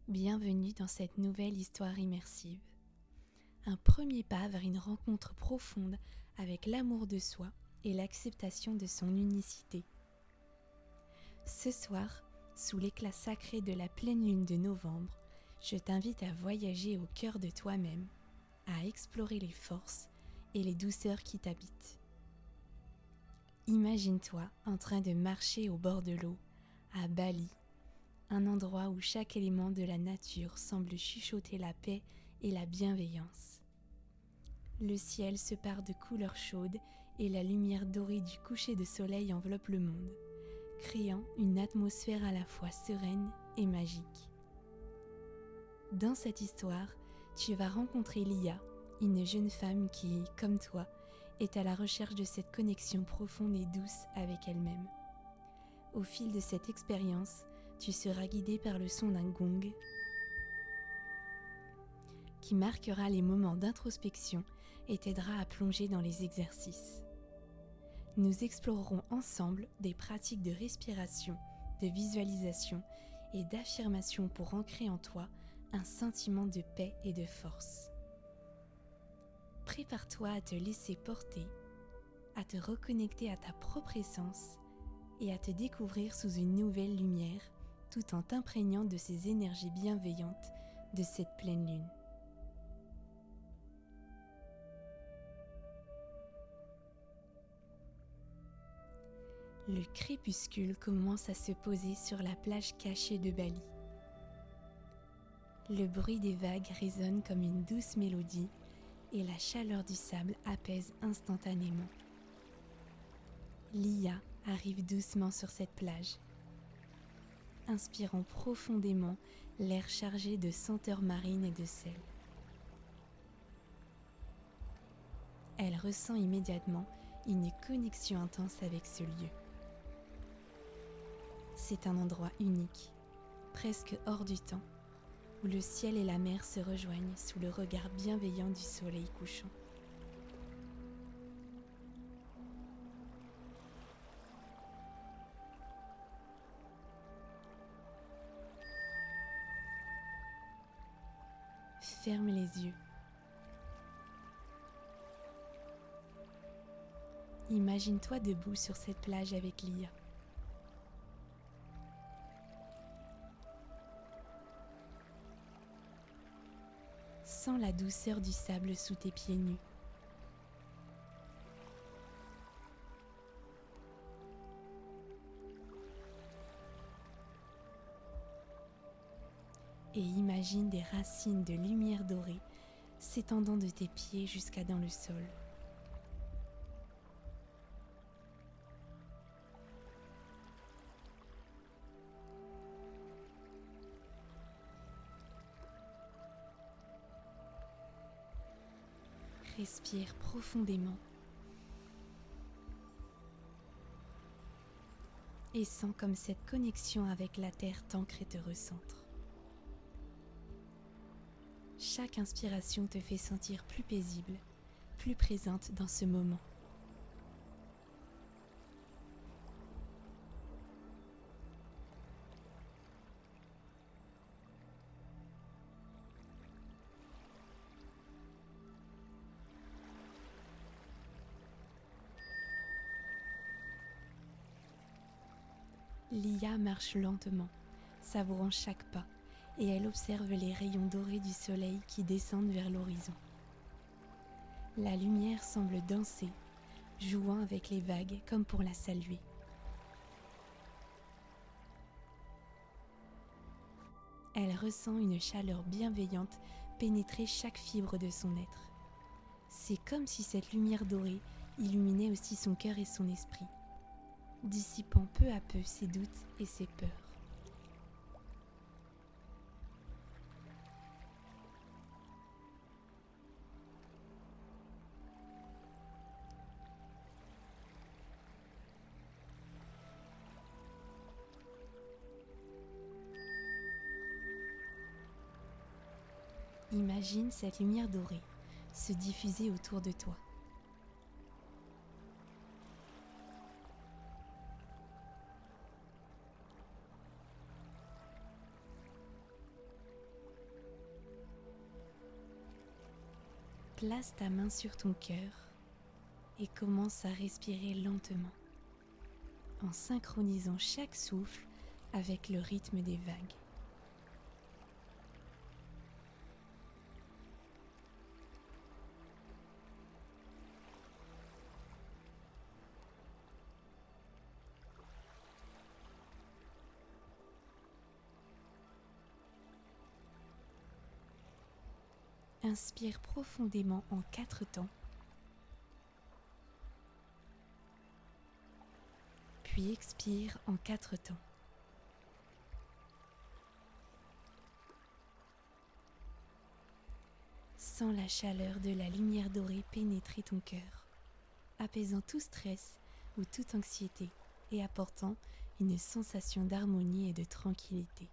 Bienvenue dans cette nouvelle histoire immersive. Un premier pas vers une rencontre profonde avec l'amour de soi et l'acceptation de son unicité. Ce soir, sous l'éclat sacré de la pleine lune de novembre, je t'invite à voyager au cœur de toi-même, à explorer les forces et les douceurs qui t'habitent. Imagine-toi en train de marcher au bord de l'eau, à Bali, un endroit où chaque élément de la nature semble chuchoter la paix et la bienveillance. Le ciel se pare de couleurs chaudes et la lumière dorée du coucher de soleil enveloppe le monde, créant une atmosphère à la fois sereine et magique. Dans cette histoire, tu vas rencontrer Lia, une jeune femme qui, comme toi, est à la recherche de cette connexion profonde et douce avec elle-même. Au fil de cette expérience, tu seras guidé par le son d'un gong qui marquera les moments d'introspection et t'aidera à plonger dans les exercices. Nous explorerons ensemble des pratiques de respiration, de visualisation et d'affirmation pour ancrer en toi un sentiment de paix et de force. Prépare-toi à te laisser porter, à te reconnecter à ta propre essence et à te découvrir sous une nouvelle lumière, tout en t'imprégnant de ces énergies bienveillantes de cette pleine lune. Le crépuscule commence à se poser sur la plage cachée de Bali. Le bruit des vagues résonne comme une douce mélodie et la chaleur du sable apaise instantanément. Lia arrive doucement sur cette plage, inspirant profondément l'air chargé de senteurs marines et de sel. Elle ressent immédiatement une connexion intense avec ce lieu. C'est un endroit unique, presque hors du temps, où le ciel et la mer se rejoignent sous le regard bienveillant du soleil couchant. Ferme les yeux. Imagine-toi debout sur cette plage avec Lia. Sens la douceur du sable sous tes pieds nus. Et imagine des racines de lumière dorée s'étendant de tes pieds jusqu'à dans le sol. Respire profondément et sens comme cette connexion avec la terre t'ancre et te recentre. Chaque inspiration te fait sentir plus paisible, plus présente dans ce moment. Lia marche lentement, savourant chaque pas, et elle observe les rayons dorés du soleil qui descendent vers l'horizon. La lumière semble danser, jouant avec les vagues comme pour la saluer. Elle ressent une chaleur bienveillante pénétrer chaque fibre de son être. C'est comme si cette lumière dorée illuminait aussi son cœur et son esprit, dissipant peu à peu ses doutes et ses peurs. Imagine cette lumière dorée se diffuser autour de toi. Place ta main sur ton cœur et commence à respirer lentement, en synchronisant chaque souffle avec le rythme des vagues. Inspire profondément en 4 temps, puis expire en 4 temps. Sens la chaleur de la lumière dorée pénétrer ton cœur, apaisant tout stress ou toute anxiété et apportant une sensation d'harmonie et de tranquillité.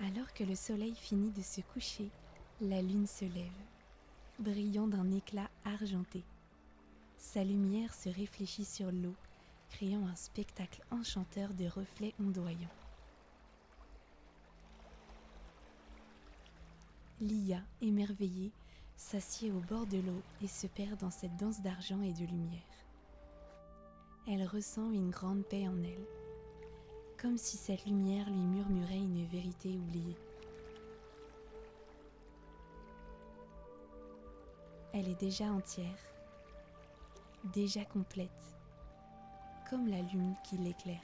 Alors que le soleil finit de se coucher, la lune se lève, brillant d'un éclat argenté. Sa lumière se réfléchit sur l'eau, créant un spectacle enchanteur de reflets ondoyants. Lia, émerveillée, s'assied au bord de l'eau et se perd dans cette danse d'argent et de lumière. Elle ressent une grande paix en elle, comme si cette lumière lui murmurait une vérité oubliée. Elle est déjà entière, déjà complète, comme la lune qui l'éclaire.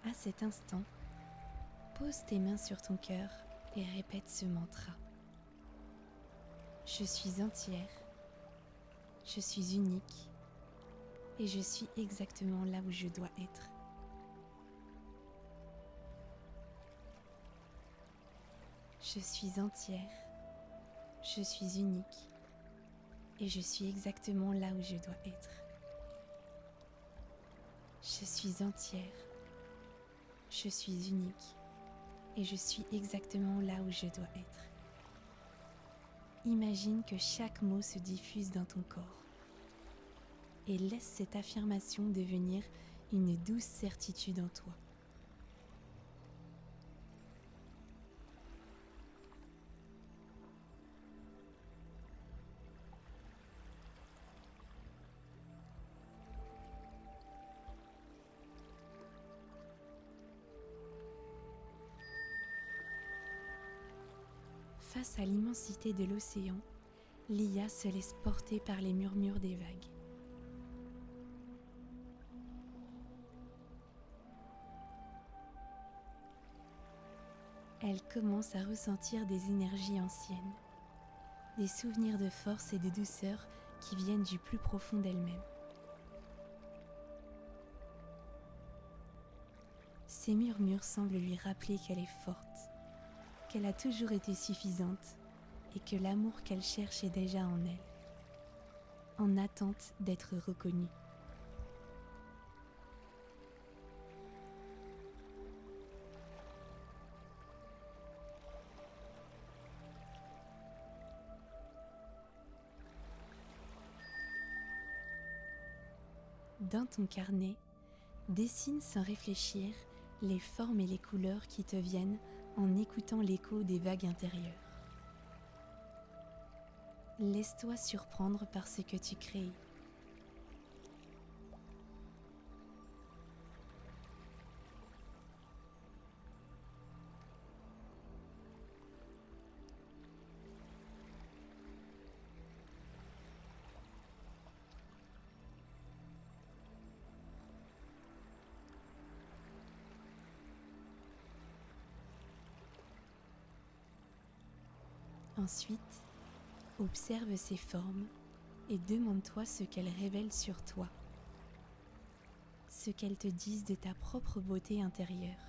À cet instant, pose tes mains sur ton cœur et répète ce mantra. Je suis entière, je suis unique et je suis exactement là où je dois être. Je suis entière, je suis unique et je suis exactement là où je dois être. Je suis entière, je suis unique et je suis exactement là où je dois être. Imagine que chaque mot se diffuse dans ton corps et laisse cette affirmation devenir une douce certitude en toi. Face à l'immensité de l'océan, Lia se laisse porter par les murmures des vagues. Elle commence à ressentir des énergies anciennes, des souvenirs de force et de douceur qui viennent du plus profond d'elle-même. Ces murmures semblent lui rappeler qu'elle est forte, qu'elle a toujours été suffisante et que l'amour qu'elle cherche est déjà en elle, en attente d'être reconnue. Dans ton carnet, dessine sans réfléchir les formes et les couleurs qui te viennent en écoutant l'écho des vagues intérieures. Laisse-toi surprendre par ce que tu crées. Ensuite, observe ces formes et demande-toi ce qu'elles révèlent sur toi, ce qu'elles te disent de ta propre beauté intérieure.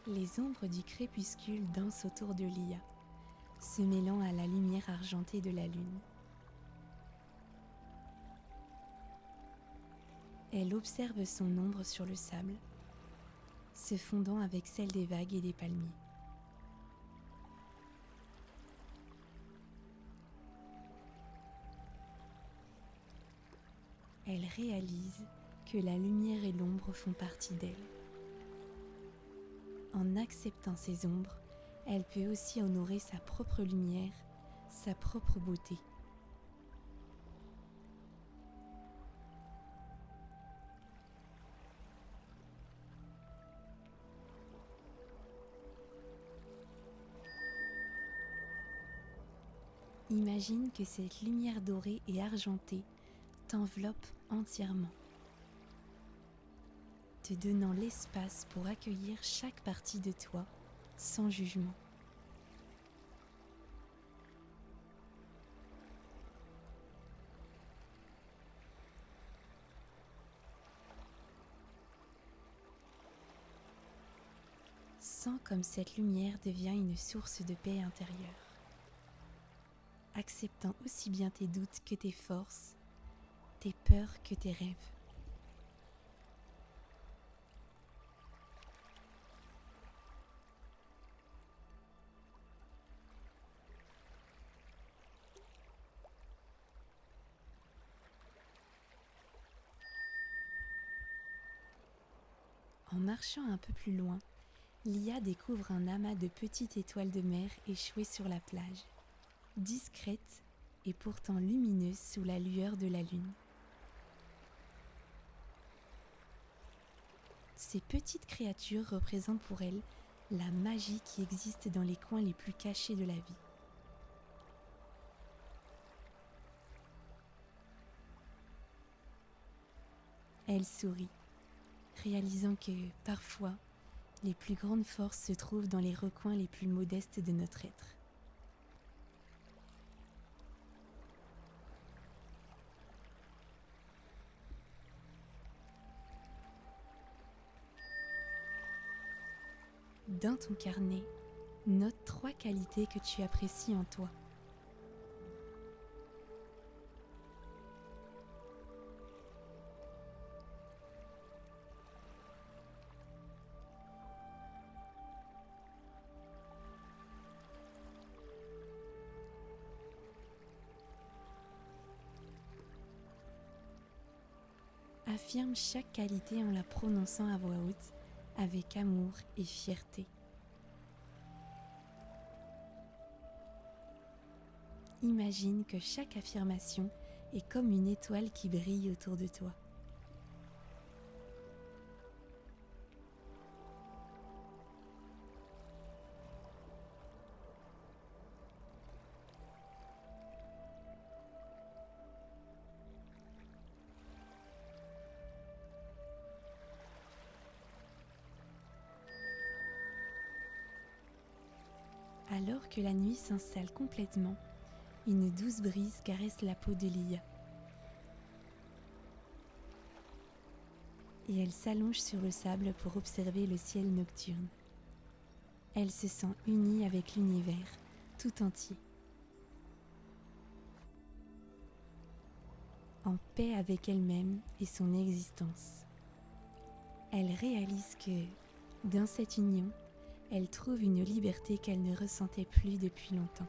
Les ombres du crépuscule dansent autour de Lia, se mêlant à la lumière argentée de la lune. Elle observe son ombre sur le sable, se fondant avec celle des vagues et des palmiers. Elle réalise que la lumière et l'ombre font partie d'elle. En acceptant ces ombres, elle peut aussi honorer sa propre lumière, sa propre beauté. Imagine que cette lumière dorée et argentée t'enveloppe entièrement, te donnant l'espace pour accueillir chaque partie de toi sans jugement. Sens comme cette lumière devient une source de paix intérieure, acceptant aussi bien tes doutes que tes forces, tes peurs que tes rêves. En marchant un peu plus loin, Lia découvre un amas de petites étoiles de mer échouées sur la plage, discrètes et pourtant lumineuses sous la lueur de la lune. Ces petites créatures représentent pour elle la magie qui existe dans les coins les plus cachés de la vie. Elle sourit, réalisant que, parfois, les plus grandes forces se trouvent dans les recoins les plus modestes de notre être. Dans ton carnet, note 3 qualités que tu apprécies en toi. Affirme chaque qualité en la prononçant à voix haute, avec amour et fierté. Imagine que chaque affirmation est comme une étoile qui brille autour de toi. Alors que la nuit s'installe complètement, une douce brise caresse la peau de Lia. Et elle s'allonge sur le sable pour observer le ciel nocturne. Elle se sent unie avec l'univers tout entier. En paix avec elle-même et son existence. Elle réalise que, dans cette union, elle trouve une liberté qu'elle ne ressentait plus depuis longtemps.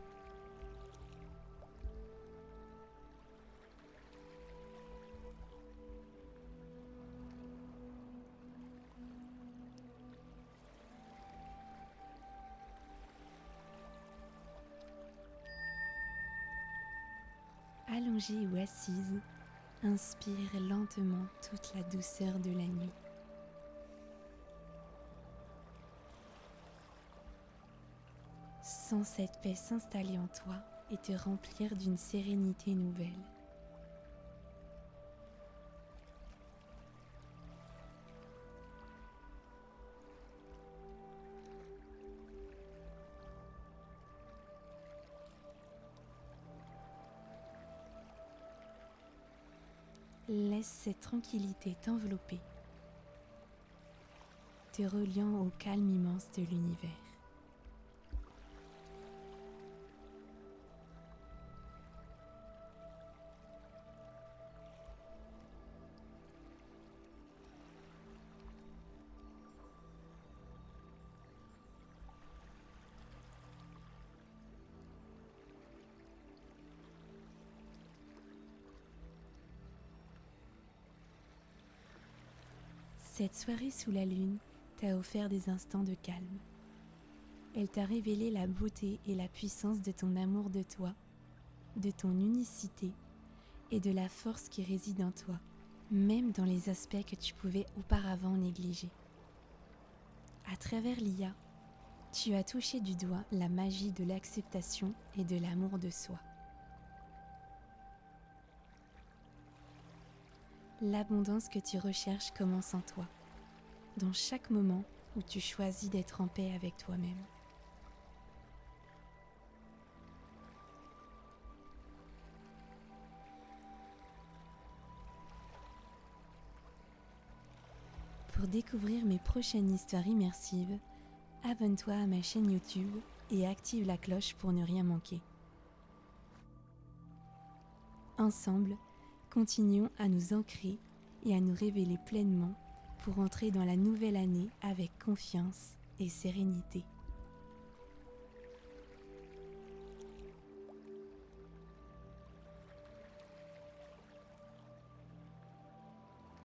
Allongée ou assise, inspire lentement toute la douceur de la nuit. Sens cette paix s'installer en toi et te remplir d'une sérénité nouvelle. Laisse cette tranquillité t'envelopper, te reliant au calme immense de l'univers. Cette soirée sous la lune t'a offert des instants de calme. Elle t'a révélé la beauté et la puissance de ton amour de toi, de ton unicité et de la force qui réside en toi, même dans les aspects que tu pouvais auparavant négliger. À travers l'IA, tu as touché du doigt la magie de l'acceptation et de l'amour de soi. L'abondance que tu recherches commence en toi, dans chaque moment où tu choisis d'être en paix avec toi-même. Pour découvrir mes prochaines histoires immersives, abonne-toi à ma chaîne YouTube et active la cloche pour ne rien manquer. Ensemble, continuons à nous ancrer et à nous révéler pleinement pour entrer dans la nouvelle année avec confiance et sérénité.